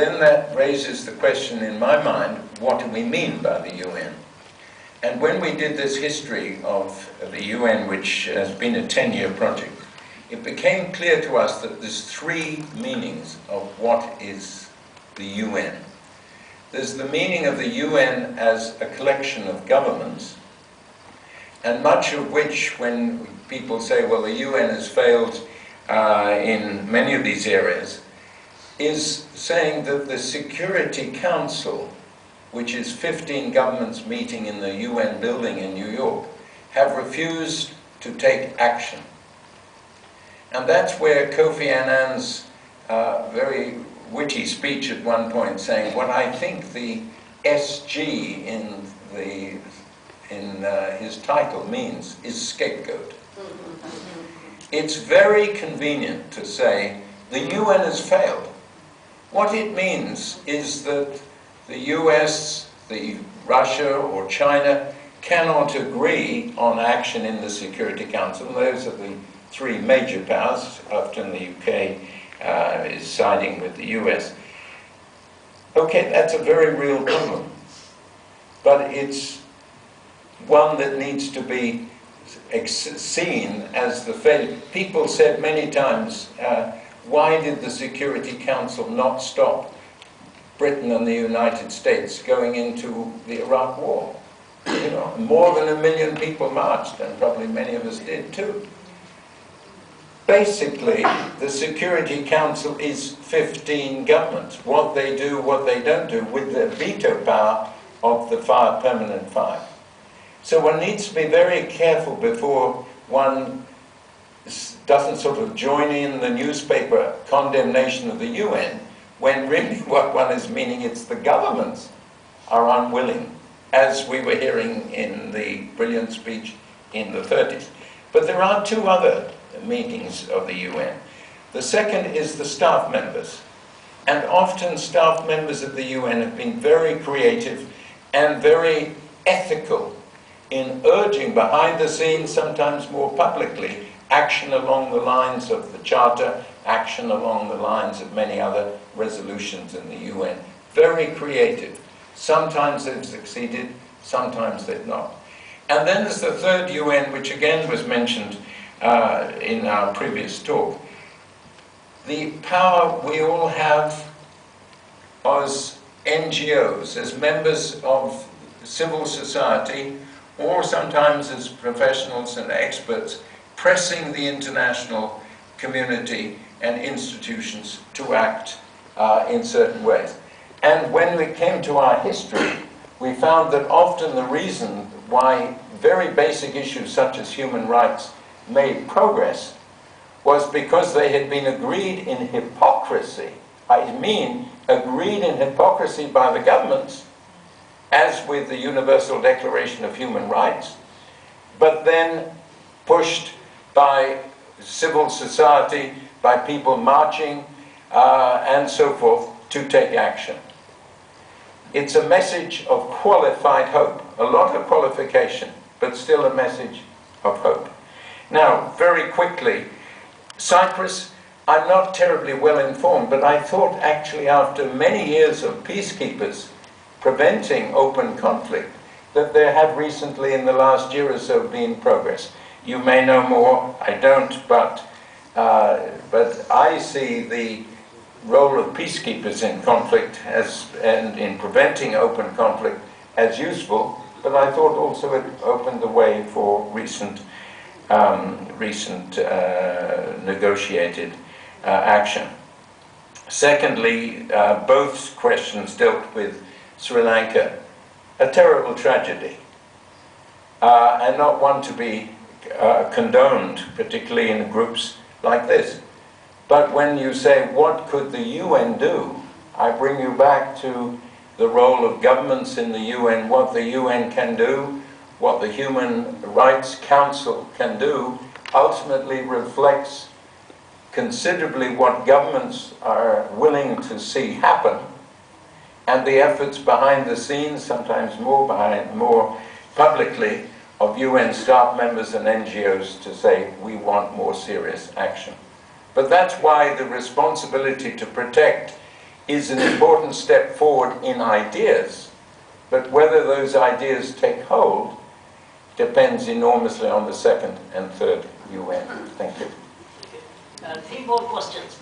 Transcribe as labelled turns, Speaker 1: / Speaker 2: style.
Speaker 1: then that raises the question in my mind, what do we mean by the UN? And when we did this history of the UN, which has been a 10-year project, it became clear to us that there's three meanings of what is the UN. There's the meaning of the UN as a collection of governments, and much of which, when people say, well, the UN has failed in many of these areas, is saying that the Security Council, which is 15 governments meeting in the UN building in New York, have refused to take action. And that's where Kofi Annan's very witty speech at one point saying, what I think the SG in his title means is scapegoat. It's very convenient to say the UN has failed. What it means is that the US, Russia or China cannot agree on action in the Security Council. Those are the three major powers. Often the UK is siding with the US. Okay, that's a very real problem. But it's one that needs to be seen as the failure. People said many times, why did the Security Council not stop Britain and the United States going into the Iraq War? You know, more than 1 million people marched, and probably many of us did too. Basically, the Security Council is 15 governments. What they do, what they don't do, with the veto power of the permanent five. So one needs to be very careful before one doesn't sort of join in the newspaper condemnation of the UN, when really what one is meaning, it's the governments are unwilling, as we were hearing in the brilliant speech in the 30s. But there are two other meetings of the UN. The second is the staff members. And often staff members of the UN have been very creative and very ethical in urging behind the scenes, sometimes more publicly, action along the lines of the Charter, action along the lines of many other resolutions in the UN. Very creative. Sometimes they've succeeded, sometimes they've not. And then there's the third UN, which again was mentioned in our previous talk. The power we all have as NGOs, as members of civil society, or sometimes as professionals and experts, pressing the international community and institutions to act in certain ways. And when we came to our history, we found that often the reason why very basic issues such as human rights made progress was because they had been agreed in hypocrisy. I mean, agreed in hypocrisy by the governments, as with the Universal Declaration of Human Rights, but then pushed by civil society, by people marching, and so forth, to take action. It's a message of qualified hope, a lot of qualification, but still a message of hope. Now, very quickly, Cyprus, I'm not terribly well informed, but I thought actually after many years of peacekeepers preventing open conflict, that there have recently in the last year or so been progress. You may know more, I don't, but I see the role of peacekeepers in conflict and in preventing open conflict as useful, but I thought also it opened the way for recent negotiated action. Secondly, both questions dealt with Sri Lanka, a terrible tragedy, and not one to be condoned, particularly in groups like this. But when you say, what could the UN do? I bring you back to the role of governments in the UN, what the UN can do, what the Human Rights Council can do, ultimately reflects considerably what governments are willing to see happen, and the efforts behind the scenes, sometimes more publicly, of UN staff members and NGOs to say, we want more serious action. But that's why the responsibility to protect is an important step forward in ideas, but whether those ideas take hold depends enormously on the second and third UN. Thank you.
Speaker 2: 3 more questions.